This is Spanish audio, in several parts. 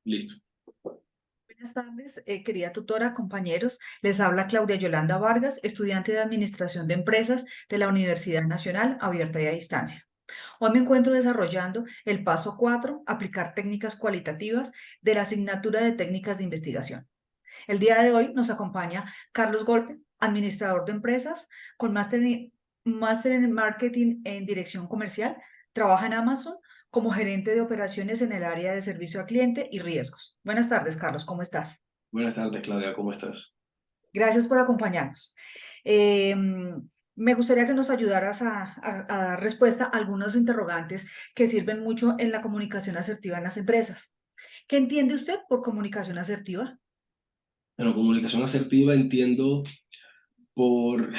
Listo. Buenas tardes, querida tutora, compañeros. Les habla Claudia Yolanda Vargas, estudiante de Administración de Empresas de la Universidad Nacional Abierta y a Distancia. Hoy me encuentro desarrollando el paso 4, aplicar técnicas cualitativas de la asignatura de técnicas de investigación. El día de hoy nos acompaña Carlos Golpe, administrador de empresas con máster en marketing en dirección comercial. Trabaja en Amazon como gerente de operaciones en el área de servicio al cliente y riesgos. Buenas tardes, Carlos, ¿cómo estás? Buenas tardes, Claudia, ¿cómo estás? Gracias por acompañarnos. Eh, Me gustaría que nos ayudaras a dar respuesta a algunos interrogantes que sirven mucho en la comunicación asertiva en las empresas. ¿Qué entiende usted por comunicación asertiva? Bueno, comunicación asertiva entiendo por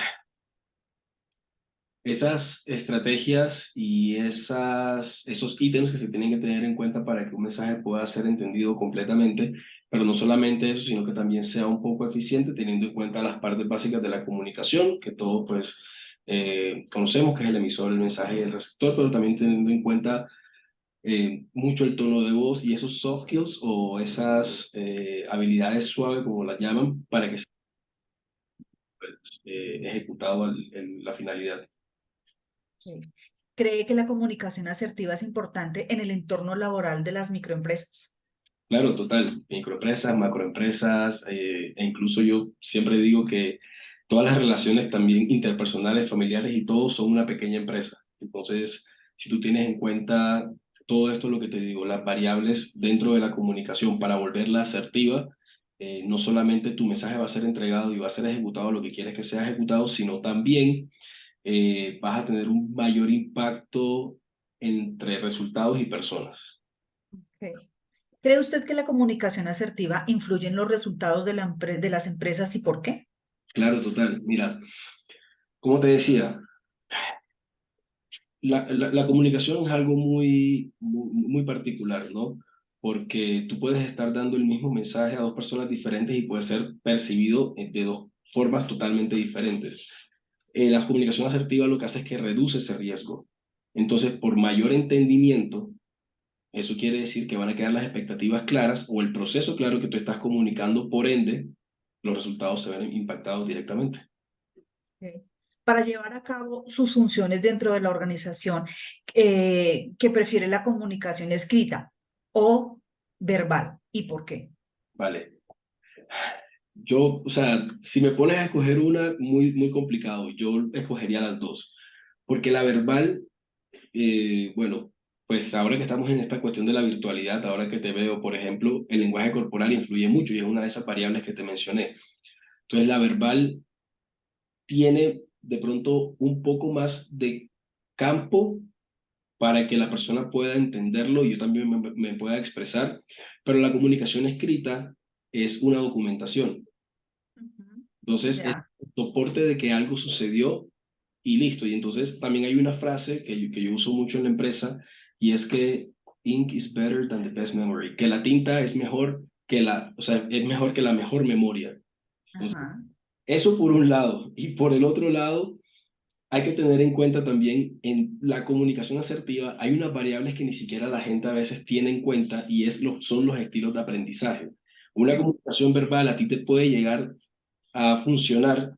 esas estrategias y esos ítems que se tienen que tener en cuenta para que un mensaje pueda ser entendido completamente, pero no solamente eso, sino que también sea un poco eficiente, teniendo en cuenta las partes básicas de la comunicación, que todos pues conocemos, que es el emisor, el mensaje y el receptor, pero también teniendo en cuenta mucho el tono de voz y esos soft skills o esas habilidades suaves, como las llaman, para que sea ejecutado la finalidad. Sí. ¿Cree que la comunicación asertiva es importante en el entorno laboral de las microempresas? Claro, total. Microempresas, macroempresas, e incluso yo siempre digo que todas las relaciones también interpersonales, familiares y todo son una pequeña empresa. Entonces, si tú tienes en cuenta todo esto, lo que te digo, las variables dentro de la comunicación para volverla asertiva, no solamente tu mensaje va a ser entregado y va a ser ejecutado lo que quieres que sea ejecutado, sino también vas a tener un mayor impacto entre resultados y personas. Ok. ¿Cree usted que la comunicación asertiva influye en los resultados de de las empresas y por qué? Claro, total. Mira, como te decía, la comunicación es algo muy particular, ¿no? Porque tú puedes estar dando el mismo mensaje a dos personas diferentes y puede ser percibido de dos formas totalmente diferentes. La comunicación asertiva lo que hace es que reduce ese riesgo. Entonces, por mayor entendimiento, eso quiere decir que van a quedar las expectativas claras o el proceso claro que tú estás comunicando, por ende, los resultados se ven impactados directamente. Ok. Para llevar a cabo sus funciones dentro de la organización, que prefiere la comunicación escrita o verbal y por qué. Vale. Yo, o sea, si me pones a escoger una, muy complicado. Yo escogería las dos. Porque la verbal, bueno, pues ahora que estamos en esta cuestión de la virtualidad, ahora que te veo, por ejemplo, el lenguaje corporal influye mucho y es una de esas variables que te mencioné. Entonces, la verbal tiene de pronto un poco más de campo para que la persona pueda entenderlo y yo también me pueda expresar, pero la comunicación escrita es una documentación. Ujú. Entonces, es Ya. el soporte de que algo sucedió y listo. Y entonces también hay una frase que yo uso mucho en la empresa y es que ink is better than the best memory, que la tinta es mejor o sea, es mejor que la mejor memoria. Entonces, Ajá. eso por un lado. Y por el otro lado, hay que tener en cuenta también en la comunicación asertiva, hay unas variables que ni siquiera la gente a veces tiene en cuenta y son los estilos de aprendizaje. Una Sí. comunicación verbal a ti te puede llegar a funcionar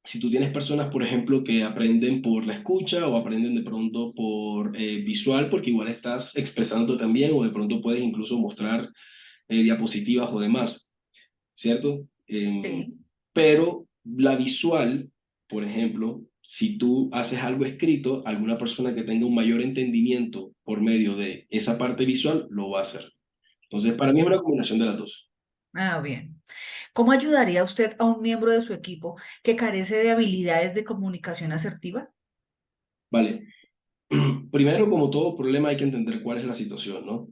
si tú tienes personas, por ejemplo, que aprenden por la escucha o aprenden de pronto por visual, porque igual estás expresando también, o de pronto puedes incluso mostrar diapositivas o demás, ¿cierto? Sí. Pero la visual, por ejemplo, si tú haces algo escrito, alguna persona que tenga un mayor entendimiento por medio de esa parte visual lo va a hacer. Entonces, para mí es una Ok. combinación de las dos. Ah, bien. ¿Cómo ayudaría usted a un miembro de su equipo que carece de habilidades de comunicación asertiva? Vale. Primero, como todo problema, hay que entender cuál es la situación, ¿no?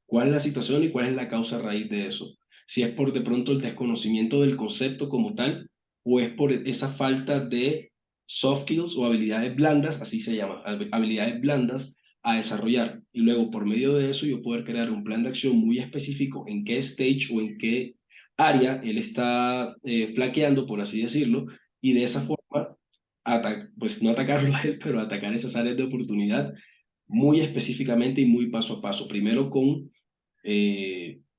¿Cuál es la situación y cuál es la causa raíz de eso? Si es por de pronto el desconocimiento del concepto como tal, o es por esa falta de soft skills o habilidades blandas, así se llama, habilidades blandas a desarrollar. Y luego, por medio de eso, yo poder crear un plan de acción muy específico en qué stage o en qué área él está flaqueando, por así decirlo, y de esa forma, pues no atacarlo a él, pero atacar esas áreas de oportunidad muy específicamente y muy paso a paso. Primero con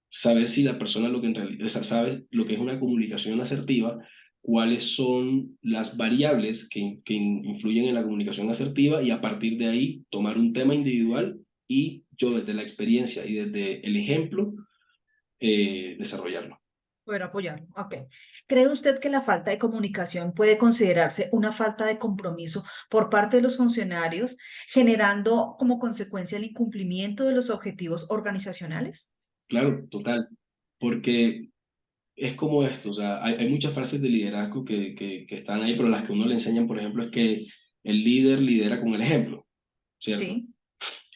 saber si la persona lo que en realidad, o sea, sabe lo que es una comunicación asertiva, cuáles son las variables que influyen en la comunicación asertiva y a partir de ahí tomar un tema individual y yo desde la experiencia y desde el ejemplo desarrollarlo. Poder apoyarlo. Ok. ¿Cree usted que la falta de comunicación puede considerarse una falta de compromiso por parte de los funcionarios, generando como consecuencia el incumplimiento de los objetivos organizacionales? Claro, total, porque es como esto, o sea, hay muchas frases de liderazgo que están ahí, pero las que uno le enseñan, por ejemplo, es que el líder lidera con el ejemplo, ¿cierto? Sí.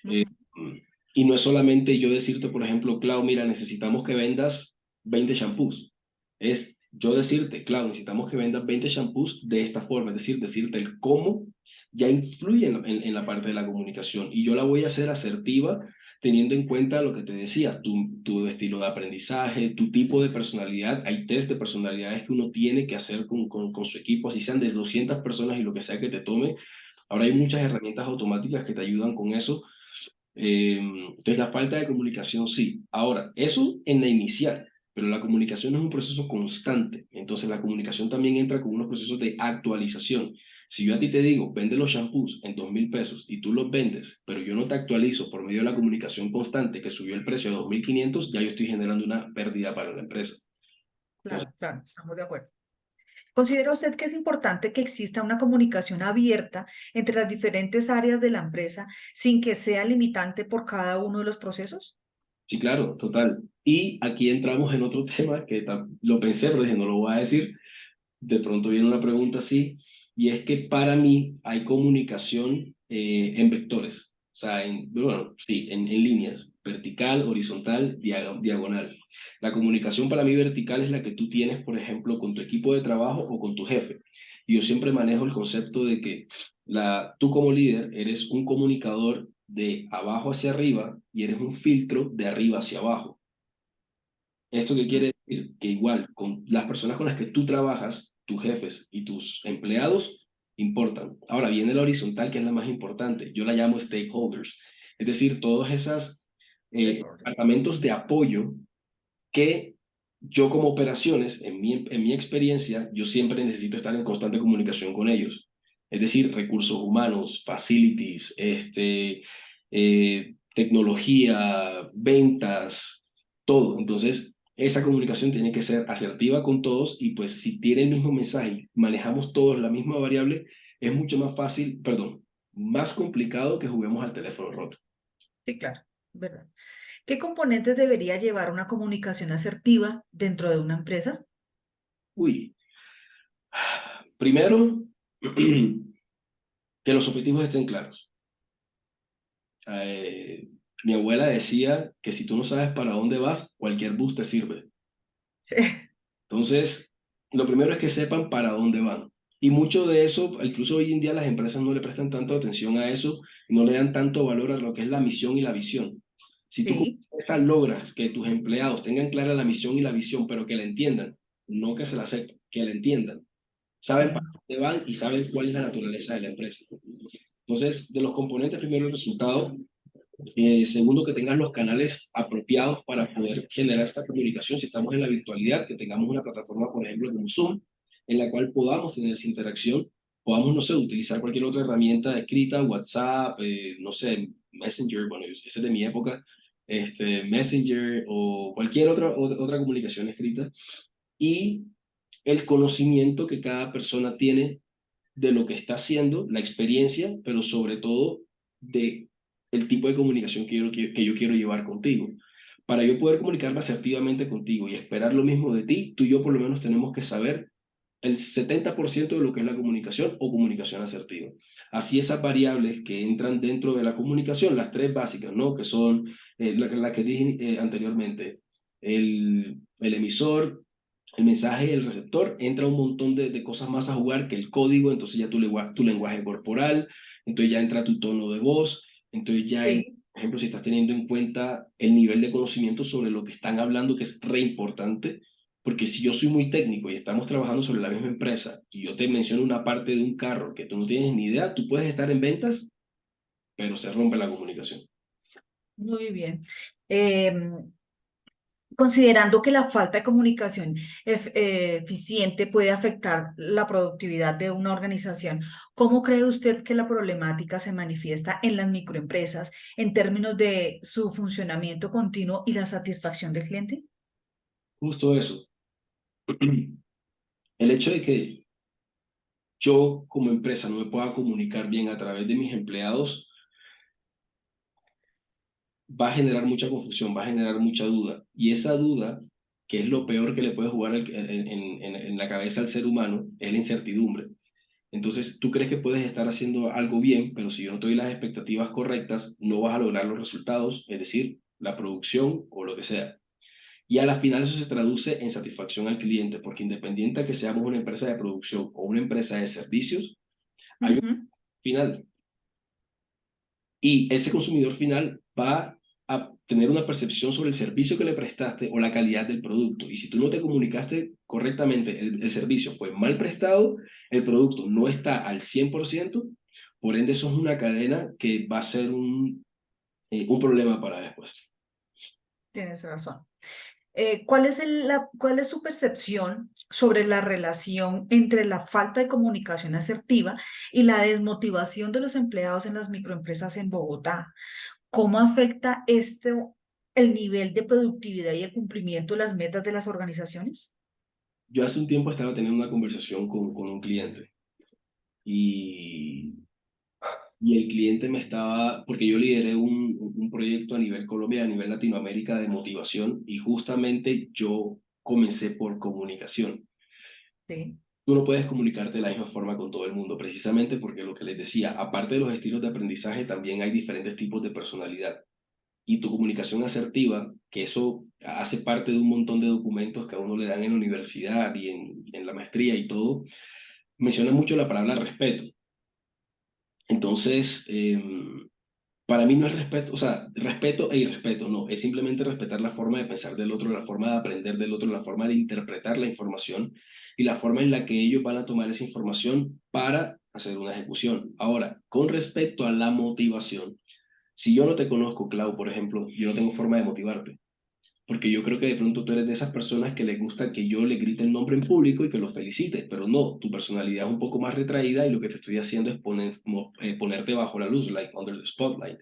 Eh, Ujú. y no es solamente yo decirte, por ejemplo, Clau, mira, necesitamos que vendas 20 shampoos. Es yo decirte, Clau, necesitamos que vendas 20 shampoos de esta forma, es decir, decirte el cómo ya influye en la parte de la comunicación. Y yo la voy a hacer asertiva teniendo en cuenta lo que te decía, tu estilo de aprendizaje, tu tipo de personalidad. Hay test de personalidades que uno tiene que hacer con su equipo, así sean de 200 personas y lo que sea que te tome. Ahora hay muchas herramientas automáticas que te ayudan con eso. Entonces, la falta de comunicación, sí. Ahora, eso en la inicial, pero la comunicación es un proceso constante. Entonces, la comunicación también entra con unos procesos de actualización. Si yo a ti te digo, vende los shampoos en 2.000 pesos y tú los vendes, pero yo no te actualizo por medio de la comunicación constante que subió el precio a 2.500, ya yo estoy generando una pérdida para la empresa. Entonces, Claro, claro, estamos de acuerdo. ¿Considera usted que es importante que exista una comunicación abierta entre las diferentes áreas de la empresa sin que sea limitante por cada uno de los procesos? sí, claro, total. Y aquí entramos en otro tema que lo pensé, pero dije, no lo voy a decir. De pronto viene una pregunta así, y es que para mí hay comunicación en vectores, o sea, bueno, sí, en líneas, vertical, horizontal, diagonal. La comunicación para mí vertical es la que tú tienes, por ejemplo, con tu equipo de trabajo o con tu jefe. Y yo siempre manejo el concepto de que tú como líder eres un comunicador de abajo hacia arriba y eres un filtro de arriba hacia abajo. ¿Esto qué Mm. quiere decir? Que igual, con las personas con las que tú trabajas, tus jefes y tus empleados, importan. Ahora viene la horizontal, que es la más importante. Yo la llamo stakeholders. Es decir, todos esos Stakeholder. departamentos de apoyo que yo como operaciones, en mi experiencia, yo siempre necesito estar en constante comunicación con ellos. Es decir, recursos humanos, facilities, tecnología, ventas, todo. Entonces, esa comunicación tiene que ser asertiva con todos y pues si tiene el mismo mensaje, manejamos todos la misma variable, es mucho más fácil, perdón, más complicado que juguemos al teléfono roto. Sí, claro, ¿verdad? ¿Qué componentes debería llevar una comunicación asertiva dentro de una empresa? Uy, primero, que los objetivos estén claros. Eh, Mi abuela decía que si tú no sabes para dónde vas, cualquier bus te sirve. Entonces, lo primero es que sepan para dónde van. Y mucho de eso, incluso hoy en día las empresas no le prestan tanta atención a eso, no le dan tanto valor a lo que es la misión y la visión. Si tú con Sí. esa logras que tus empleados tengan clara la misión y la visión, pero que la entiendan, no que se la sepan, que la entiendan, saben para Mm. dónde van y saben cuál es la naturaleza de la empresa. Entonces, de los componentes, primero el resultado. Segundo, que tengas los canales apropiados para poder generar esta comunicación. Si estamos en la virtualidad, que tengamos una plataforma, por ejemplo, como Zoom, en la cual podamos tener esa interacción. Podamos, no sé, utilizar cualquier otra herramienta de escrita, WhatsApp, no sé, Messenger, bueno, ese es de mi época, Messenger o cualquier otra comunicación escrita. Y el conocimiento que cada persona tiene de lo que está haciendo, la experiencia, pero sobre todo de el tipo de comunicación que yo quiero llevar contigo. Para yo poder comunicarme asertivamente contigo y esperar lo mismo de ti, tú y yo por lo menos tenemos que saber el 70% de lo que es la comunicación o comunicación asertiva. Así esas variables que entran dentro de la comunicación, las tres básicas, ¿no? Que son la que dije anteriormente, el emisor, el mensaje y el receptor, entra un montón de cosas más a jugar que el código, entonces ya tu lenguaje corporal, entonces ya entra tu tono de voz, entonces ya, Sí. por ejemplo, si estás teniendo en cuenta el nivel de conocimiento sobre lo que están hablando, que es re importante, porque si yo soy muy técnico y estamos trabajando sobre la misma empresa y yo te menciono una parte de un carro que tú no tienes ni idea, tú puedes estar en ventas, pero se rompe la comunicación. Muy bien. Em, Considerando que la falta de comunicación eficiente puede afectar la productividad de una organización, ¿cómo cree usted que la problemática se manifiesta en las microempresas en términos de su funcionamiento continuo y la satisfacción del cliente? Justo eso. El hecho de que yo como empresa no me pueda comunicar bien a través de mis empleados va a generar mucha confusión, va a generar mucha duda. Y esa duda, que es lo peor que le puede jugar en la cabeza al ser humano, es la incertidumbre. Entonces, tú crees que puedes estar haciendo algo bien, pero si yo no te doy las expectativas correctas, no vas a lograr los resultados, es decir, la producción o lo que sea. Y a la final eso se traduce en satisfacción al cliente, porque independiente de que seamos una empresa de producción o una empresa de servicios, hay un Ujú. final. Y ese consumidor final va a tener una percepción sobre el servicio que le prestaste o la calidad del producto. Y si tú no te comunicaste correctamente, el servicio fue mal prestado, el producto no está al 100%, por ende eso es una cadena que va a ser un problema para después. Tienes razón. ¿Cuál es su percepción sobre la relación entre la falta de comunicación asertiva y la desmotivación de los empleados en las microempresas en Bogotá? ¿Cómo afecta esto el nivel de productividad y el cumplimiento de las metas de las organizaciones? Yo hace un tiempo estaba teniendo una conversación con un cliente y y el cliente me estaba, porque yo lideré un proyecto a nivel Colombia, a nivel Latinoamérica de motivación y justamente yo comencé por comunicación. Sí. Tú no puedes comunicarte de la misma forma con todo el mundo, precisamente porque lo que les decía, aparte de los estilos de aprendizaje, también hay diferentes tipos de personalidad. Y tu comunicación asertiva, que eso hace parte de un montón de documentos que a uno le dan en la universidad y en la maestría y todo, menciona mucho la palabra respeto. Entonces, para mí no es respeto, o sea, respeto e irrespeto, no, es simplemente respetar la forma de pensar del otro, la forma de aprender del otro, la forma de interpretar la información y la forma en la que ellos van a tomar esa información para hacer una ejecución. Ahora, con respecto a la motivación, si yo no te conozco, Clau, por ejemplo, yo no tengo forma de motivarte, porque yo creo que de pronto tú eres de esas personas que les gusta que yo le grite el nombre en público y que lo felicite, pero no, tu personalidad es un poco más retraída y lo que te estoy haciendo es ponerte bajo la luz, like under the spotlight.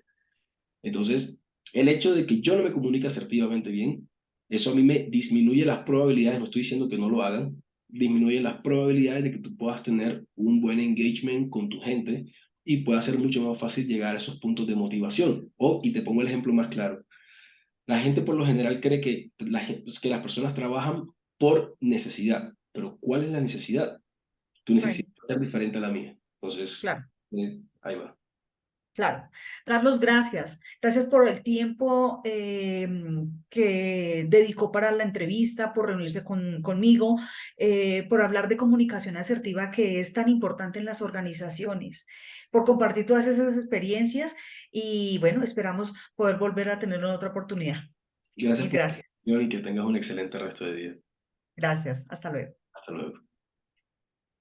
Entonces, el hecho de que yo no me comunique asertivamente bien, eso a mí me disminuye las probabilidades, no estoy diciendo que no lo hagan, disminuye las probabilidades de que tú puedas tener un buen engagement con tu gente y pueda ser mucho más fácil llegar a esos puntos de motivación. Y te pongo el ejemplo más claro, la gente por lo general cree que las personas trabajan por necesidad, pero ¿cuál es la necesidad? Tu Bueno, necesidad va a ser diferente a la mía. Entonces, claro. ahí va. Claro. Carlos, gracias. Gracias por el tiempo que dedicó para la entrevista, por reunirse conmigo, por hablar de comunicación asertiva que es tan importante en las organizaciones, por compartir todas esas experiencias y bueno, esperamos poder volver a tener otra oportunidad. Gracias Mil por la gracias. atención y que tengas un excelente resto de día. Gracias. Hasta luego. Hasta luego.